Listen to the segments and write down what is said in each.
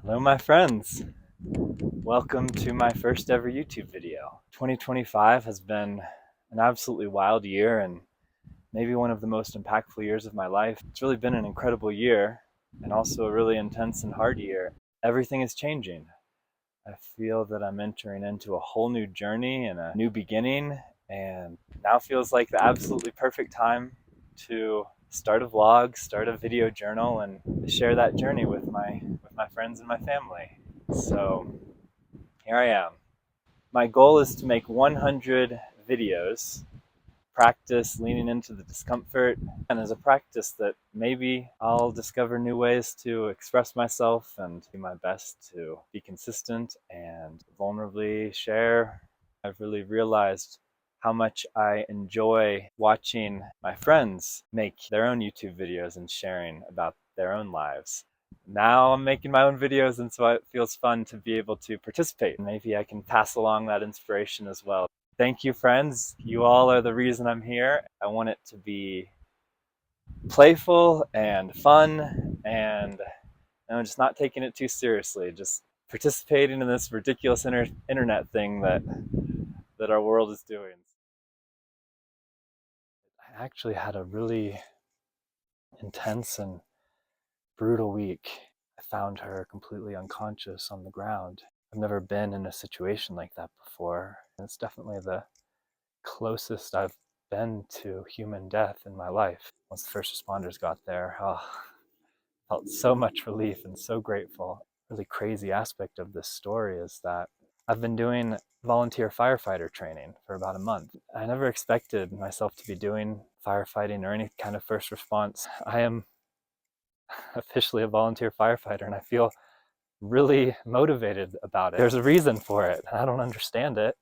Hello, my friends. Welcome to my first ever YouTube video. 2025 has been an absolutely wild year and maybe one of the most impactful years of my life. It's really been an incredible year and also a really intense and hard year. Everything is changing. I feel that I'm entering into a whole new journey and a new beginning, and now feels like the absolutely perfect time to start a vlog, start a video journal, and share that journey with my friends and my family. So here I am. My goal is to make 100 videos, practice leaning into the discomfort, and as a practice that maybe I'll discover new ways to express myself and do my best to be consistent and vulnerably share. I've really realized how much I enjoy watching my friends make their own YouTube videos and sharing about their own lives. Now I'm making my own videos, and so it feels fun to be able to participate. Maybe I can pass along that inspiration as well. Thank you, friends. You all are the reason I'm here. I want it to be playful and fun and just not taking it too seriously, just participating in this ridiculous internet thing that our world is doing. I actually had a really intense and brutal week. I found her completely unconscious on the ground. I've never been in a situation like that before. And it's definitely the closest I've been to human death in my life. Once the first responders got there, I felt so much relief and so grateful. Really crazy aspect of this story is that I've been doing volunteer firefighter training for about a month. I never expected myself to be doing firefighting or any kind of first response. I am officially a volunteer firefighter, and I feel really motivated about it. There's a reason for it. I don't understand it.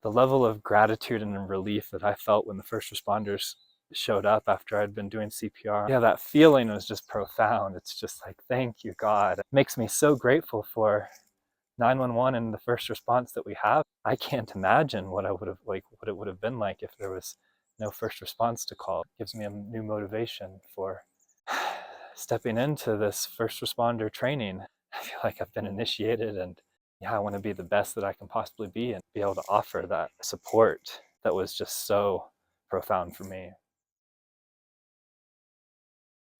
The level of gratitude and relief that I felt when the first responders showed up after I'd been doing CPR, yeah, that feeling was just profound. It's just like, thank you, God. It makes me so grateful for 911 and the first response that we have. I can't imagine what it would have been like if there was no first response to call. It gives me a new motivation for stepping into this first responder training. I feel like I've been initiated, and yeah, I want to be the best that I can possibly be and be able to offer that support that was just so profound for me.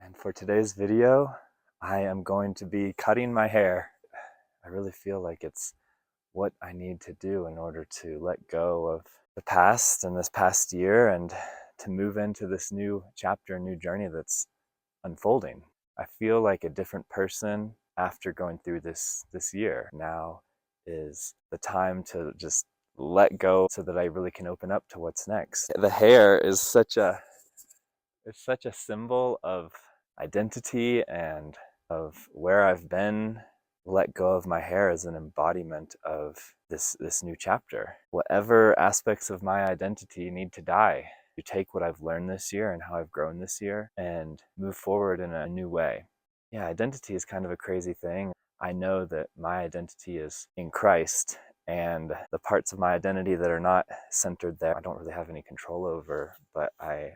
And for today's video, I am going to be cutting my hair. I really feel like it's what I need to do in order to let go of the past and this past year and to move into this new chapter, new journey that's unfolding. I feel like a different person after going through this year. Now is the time to just let go so that I really can open up to what's next. The hair is it's such a symbol of identity and of where I've been. Let go of my hair as an embodiment of this new chapter. Whatever aspects of my identity need to die, to take what I've learned this year and how I've grown this year and move forward in a new way. Yeah, identity is kind of a crazy thing. I know that my identity is in Christ, and the parts of my identity that are not centered there, I don't really have any control over, but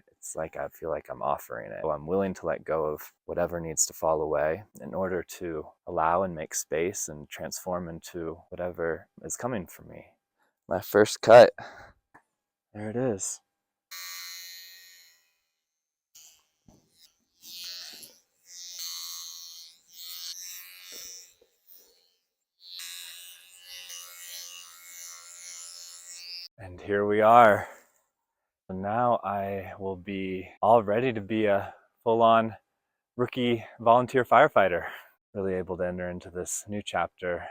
it's like I feel like I'm offering it. So I'm willing to let go of whatever needs to fall away in order to allow and make space and transform into whatever is coming for me. My first cut. There it is. And here we are. Now I will be all ready to be a full-on rookie volunteer firefighter. Really able to enter into this new chapter.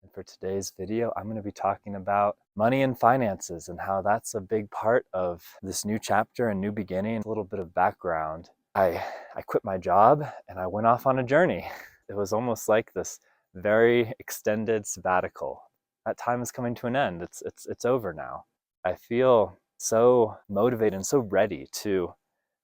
And for today's video, I'm going to be talking about money and finances and how that's a big part of this new chapter and new beginning. A little bit of background. I quit my job and I went off on a journey. It was almost like this very extended sabbatical. That time is coming to an end. It's over now. I feel so motivated and so ready to,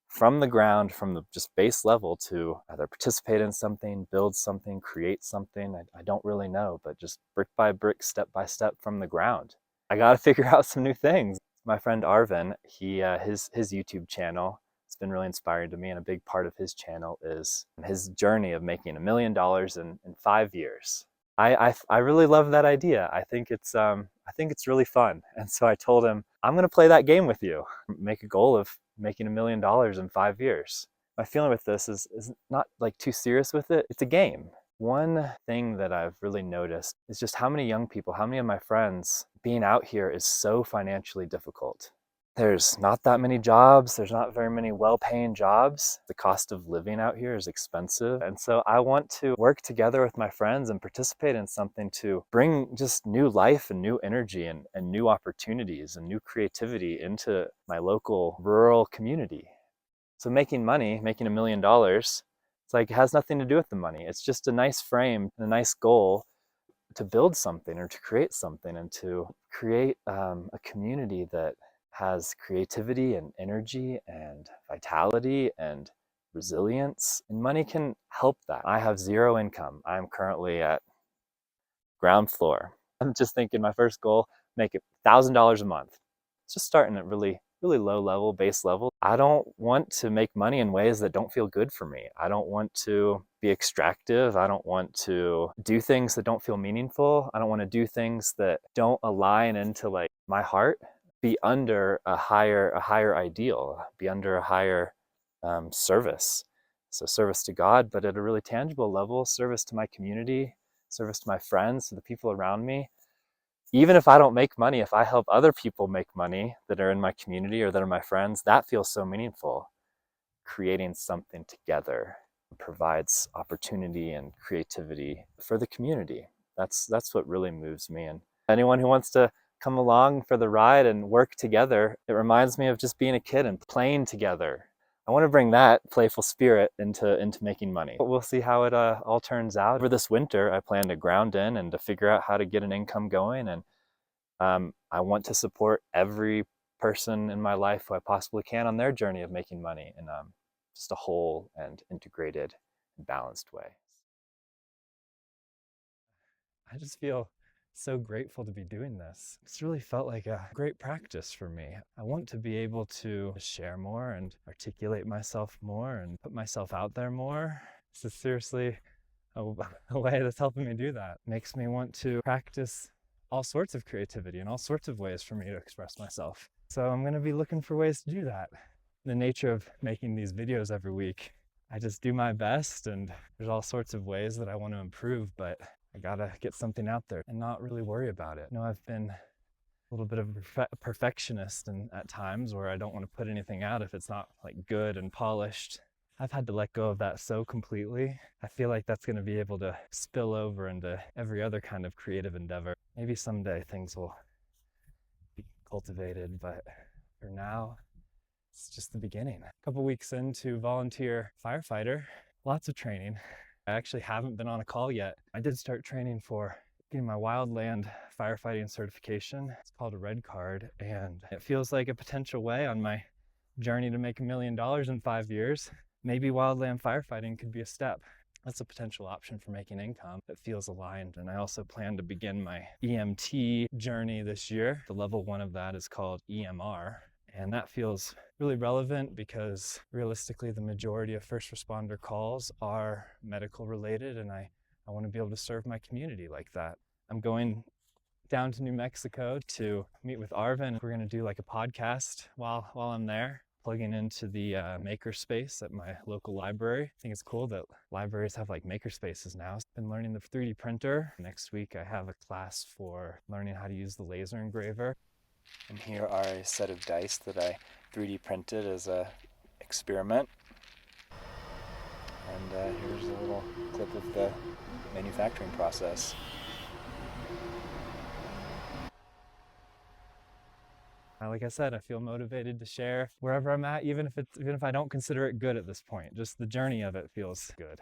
from the ground, from the just base level, to either participate in something, build something, create something. I don't really know, but just brick by brick, step by step from the ground. I got to figure out some new things. My friend Arvin, his YouTube channel is been really inspiring to me, and a big part of his channel is his journey of making $1 million in 5 years. I really love that idea. I think it's really fun. And so I told him, I'm gonna play that game with you. Make a goal of making $1 million in 5 years. My feeling with this is not like too serious with it. It's a game. One thing that I've really noticed is just how many young people, how many of my friends, being out here is so financially difficult. There's not that many jobs. There's not very many well-paying jobs. The cost of living out here is expensive. And so I want to work together with my friends and participate in something to bring just new life and new energy and new opportunities and new creativity into my local rural community. So making money, making $1 million, it's like it has nothing to do with the money. It's just a nice frame and a nice goal to build something or to create something and to create a community that has creativity and energy and vitality and resilience. And money can help that. I have zero income. I'm currently at ground floor. I'm just thinking my first goal, make it $1,000 a month. It's just starting at really low level, base level. I don't want to make money in ways that don't feel good for me. I don't want to be extractive. I don't want to do things that don't feel meaningful. I don't want to do things that don't align into like my heart. Be under a higher ideal, be under a higher service. So service to God, but at a really tangible level, service to my community, service to my friends, to the people around me. Even if I don't make money, if I help other people make money that are in my community or that are my friends, that feels so meaningful. Creating something together provides opportunity and creativity for the community. That's what really moves me. And anyone who wants to come along for the ride and work together, it reminds me of just being a kid and playing together. I want to bring that playful spirit into making money. But we'll see how it all turns out. Over this winter, I plan to ground in and to figure out how to get an income going. And I want to support every person in my life who I possibly can on their journey of making money in just a whole and integrated and balanced way. I just feel so grateful to be doing this. It's really felt like a great practice for me. I want to be able to share more and articulate myself more and put myself out there more. This is seriously a way that's helping me do that. Makes me want to practice all sorts of creativity and all sorts of ways for me to express myself. So I'm going to be looking for ways to do that. The nature of making these videos every week, I just do my best, and there's all sorts of ways that I want to improve, but I gotta get something out there and not really worry about it. You know, I've been a little bit of a perfectionist and at times where I don't want to put anything out if it's not like good and polished. I've had to let go of that so completely. I feel like that's going to be able to spill over into every other kind of creative endeavor. Maybe someday things will be cultivated, but for now, it's just the beginning. A couple weeks into volunteer firefighter, lots of training. I actually haven't been on a call yet. I did start training for getting my wildland firefighting certification. It's called a red card, and it feels like a potential way on my journey to make $1 million in 5 years. Maybe wildland firefighting could be a step. That's a potential option for making income that feels aligned. And I also plan to begin my EMT journey this year. The level 1 of that is called EMR. And that feels really relevant because realistically, the majority of first responder calls are medical related, and I want to be able to serve my community like that. I'm going down to New Mexico to meet with Arvin. We're going to do like a podcast while I'm there, plugging into the makerspace at my local library. I think it's cool that libraries have like makerspaces now. I've been learning the 3D printer. Next week, I have a class for learning how to use the laser engraver. And here are a set of dice that I 3D printed as an experiment. And here's a little clip of the manufacturing process. Like I said, I feel motivated to share wherever I'm at, even if I don't consider it good at this point. Just the journey of it feels good.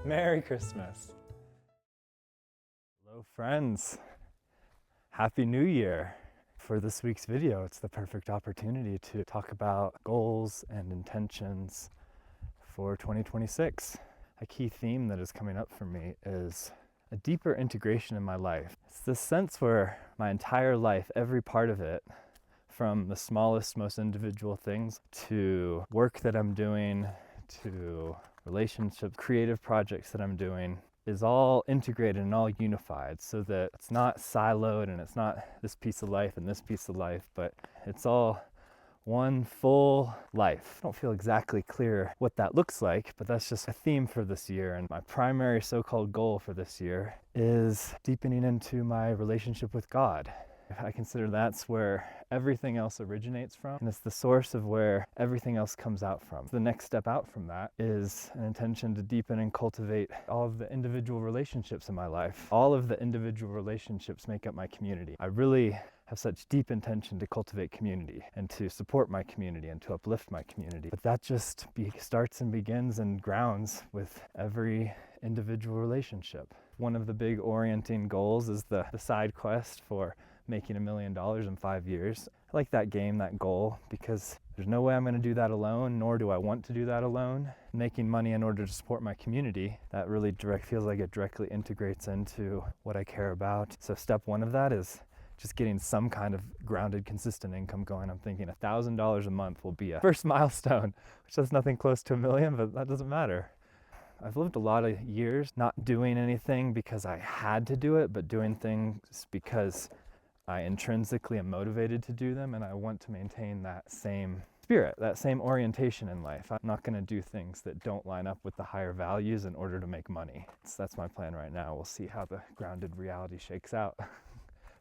Merry Christmas. Hello friends. Happy New Year. For this week's video, it's the perfect opportunity to talk about goals and intentions for 2026. A key theme that is coming up for me is a deeper integration in my life. It's this sense where my entire life, every part of it, from the smallest, most individual things to work that I'm doing, to relationships, creative projects that I'm doing, is all integrated and all unified, so that it's not siloed and it's not this piece of life and this piece of life, but it's all one full life. I don't feel exactly clear what that looks like, but that's just a theme for this year. And my primary so-called goal for this year is deepening into my relationship with God. I consider that's where everything else originates from, and it's the source of where everything else comes out from. The next step out from that is an intention to deepen and cultivate all of the individual relationships in my life. All of the individual relationships make up my community. I really have such deep intention to cultivate community and to support my community and to uplift my community. But that just starts and begins and grounds with every individual relationship. One of the big orienting goals is the side quest for making $1 million in 5 years. I like that game, that goal, because there's no way I'm going to do that alone, nor do I want to do that alone. Making money in order to support my community, that really feels like it directly integrates into what I care about. So step one of that is just getting some kind of grounded, consistent income going. I'm thinking $1,000 a month will be a first milestone, which is nothing close to $1 million, but that doesn't matter. I've lived a lot of years not doing anything because I had to do it, but doing things because I intrinsically am motivated to do them, and I want to maintain that same spirit, that same orientation in life. I'm not going to do things that don't line up with the higher values in order to make money. So that's my plan right now. We'll see how the grounded reality shakes out.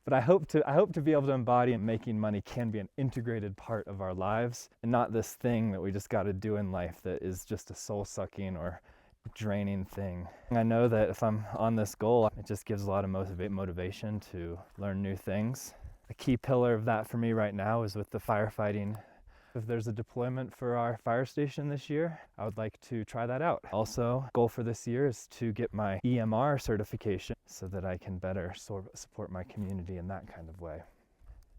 But I hope to be able to embody making money can be an integrated part of our lives, and not this thing that we just got to do in life that is just a soul-sucking or draining thing. I know that if I'm on this goal, it just gives a lot of motivation to learn new things. A key pillar of that for me right now is with the firefighting. If there's a deployment for our fire station this year, I would like to try that out. Also, goal for this year is to get my EMR certification so that I can better support my community in that kind of way.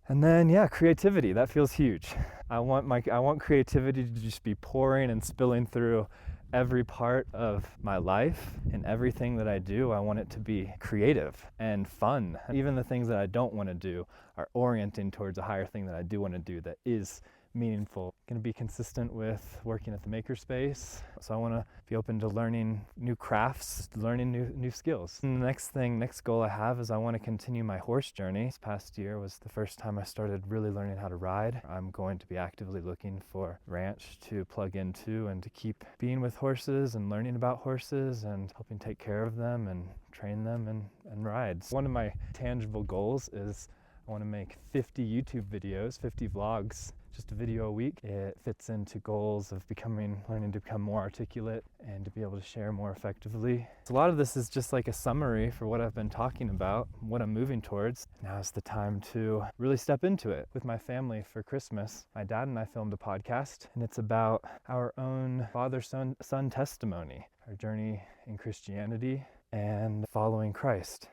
And then, yeah, creativity, that feels huge. I want creativity to just be pouring and spilling through every part of my life and everything that I do. I want it to be creative and fun. Even the things that I don't want to do are orienting towards a higher thing that I do want to do that is meaningful. Going to be consistent with working at the makerspace. So I want to be open to learning new crafts, learning new skills. And the next goal I have is I want to continue my horse journey. This past year was the first time I started really learning how to ride. I'm going to be actively looking for a ranch to plug into and to keep being with horses and learning about horses and helping take care of them and train them and ride. One of my tangible goals is I want to make 50 YouTube videos, 50 vlogs, just a video a week. It fits into goals of learning to become more articulate and to be able to share more effectively. So a lot of this is just like a summary for what I've been talking about, what I'm moving towards. Now is the time to really step into it. With my family for Christmas, my dad and I filmed a podcast, and it's about our own father-son testimony, our journey in Christianity and following Christ.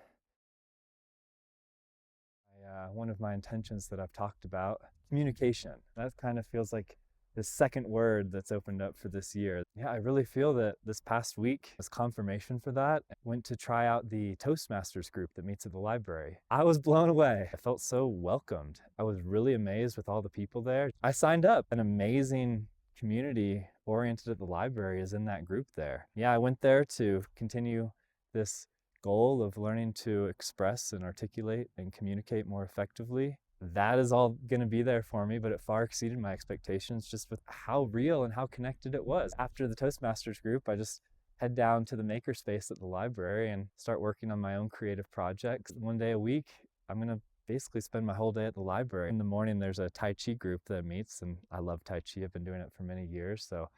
One of my intentions that I've talked about, communication. That kind of feels like the second word that's opened up for this year. Yeah, I really feel that this past week was confirmation for that. I went to try out the Toastmasters group that meets at the library. I was blown away. I felt so welcomed. I was really amazed with all the people there. I signed up. An amazing community oriented at the library is in that group there. Yeah, I went there to continue this goal of learning to express and articulate and communicate more effectively. That is all going to be there for me, but it far exceeded my expectations just with how real and how connected it was. After the Toastmasters group, I just head down to the makerspace at the library and start working on my own creative projects. One day a week, I'm going to basically spend my whole day at the library. In the morning, there's a Tai Chi group that meets, and I love Tai Chi. I've been doing it for many years, so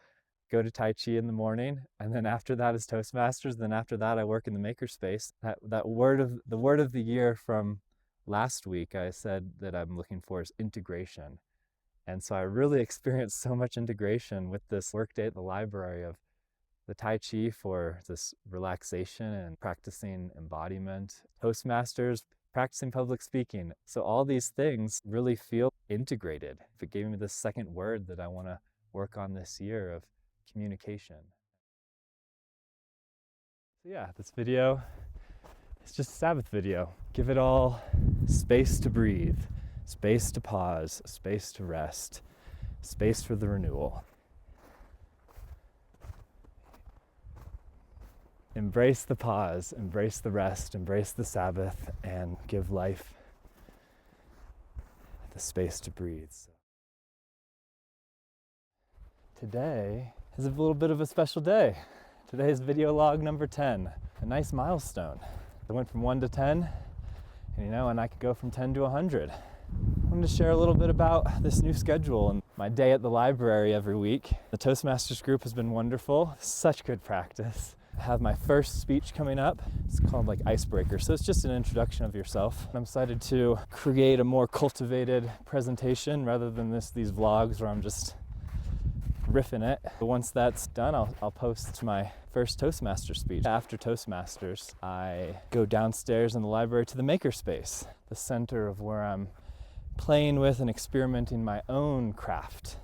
go to Tai Chi in the morning, and then after that is Toastmasters. Then after that, I work in the makerspace. The word of the year from last week, I said that I'm looking for is integration. And so I really experienced so much integration with this workday at the library of the Tai Chi for this relaxation and practicing embodiment, Toastmasters, practicing public speaking. So all these things really feel integrated. It gave me this second word that I want to work on this year of communication. So yeah, this video It's just a Sabbath video. Give it all space to breathe, space to pause, space to rest, space for the renewal. Embrace the pause, embrace the rest, embrace the Sabbath, and give life the space to breathe. Today is a little bit of a special day. Today's video log number 10, a nice milestone. I went from 1 to 10, and I could go from 10 to 100. I wanted to share a little bit about this new schedule and my day at the library every week. The Toastmasters group has been wonderful, such good practice. I have my first speech coming up. It's called Icebreaker, so it's just an introduction of yourself. I'm excited to create a more cultivated presentation rather than these vlogs where I'm just riffing it. But once that's done, I'll post my first Toastmaster speech. After Toastmasters, I go downstairs in the library to the makerspace, the center of where I'm playing with and experimenting my own craft.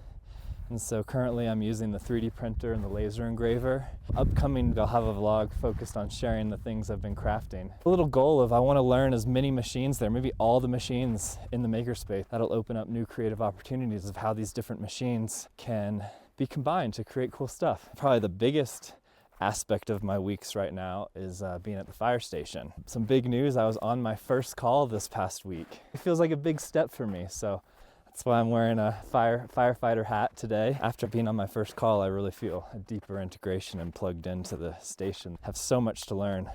And so currently I'm using the 3D printer and the laser engraver. Upcoming, I'll have a vlog focused on sharing the things I've been crafting. A little goal of I want to learn as many machines there, maybe all the machines in the makerspace. That'll open up new creative opportunities of how these different machines can be combined to create cool stuff. Probably the biggest aspect of my weeks right now is being at the fire station. Some big news, I was on my first call this past week. It feels like a big step for me, so that's why I'm wearing a firefighter hat today. After being on my first call, I really feel a deeper integration and plugged into the station. I have so much to learn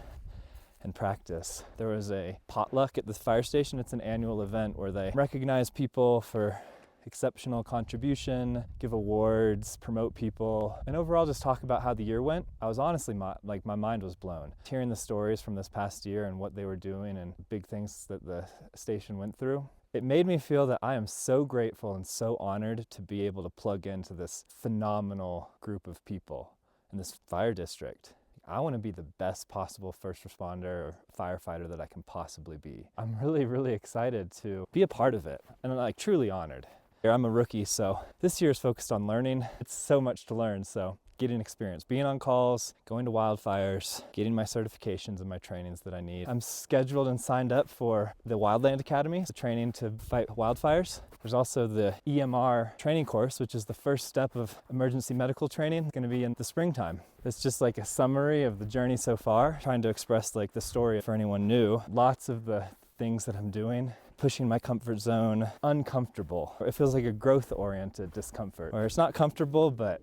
and practice. There was a potluck at the fire station. It's an annual event where they recognize people for exceptional contribution, give awards, promote people, and overall just talk about how the year went. I was honestly, my mind was blown. Hearing the stories from this past year and what they were doing and big things that the station went through, it made me feel that I am so grateful and so honored to be able to plug into this phenomenal group of people in this fire district. I want to be the best possible first responder or firefighter that I can possibly be. I'm really, really excited to be a part of it, and I'm truly honored. I'm a rookie, so this year is focused on learning. It's so much to learn, so getting experience, being on calls, going to wildfires, getting my certifications and my trainings that I need. I'm scheduled and signed up for the Wildland Academy, it's a training to fight wildfires. There's also the EMR training course, which is the first step of emergency medical training. It's going to be in the springtime. It's just a summary of the journey so far, trying to express the story for anyone new. Lots of the things that I'm doing, pushing my comfort zone, uncomfortable. It feels like a growth-oriented discomfort, where it's not comfortable, but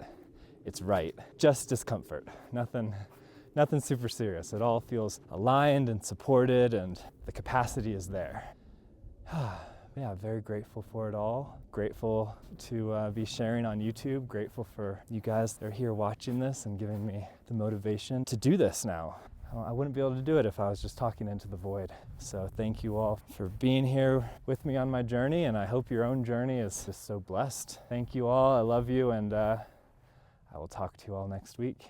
it's right. Just discomfort. Nothing super serious. It all feels aligned and supported, and the capacity is there. Yeah, very grateful for it all. Grateful to be sharing on YouTube. Grateful for you guys that are here watching this and giving me the motivation to do this now. I wouldn't be able to do it if I was just talking into the void. So thank you all for being here with me on my journey, and I hope your own journey is just so blessed. Thank you all. I love you, and I will talk to you all next week.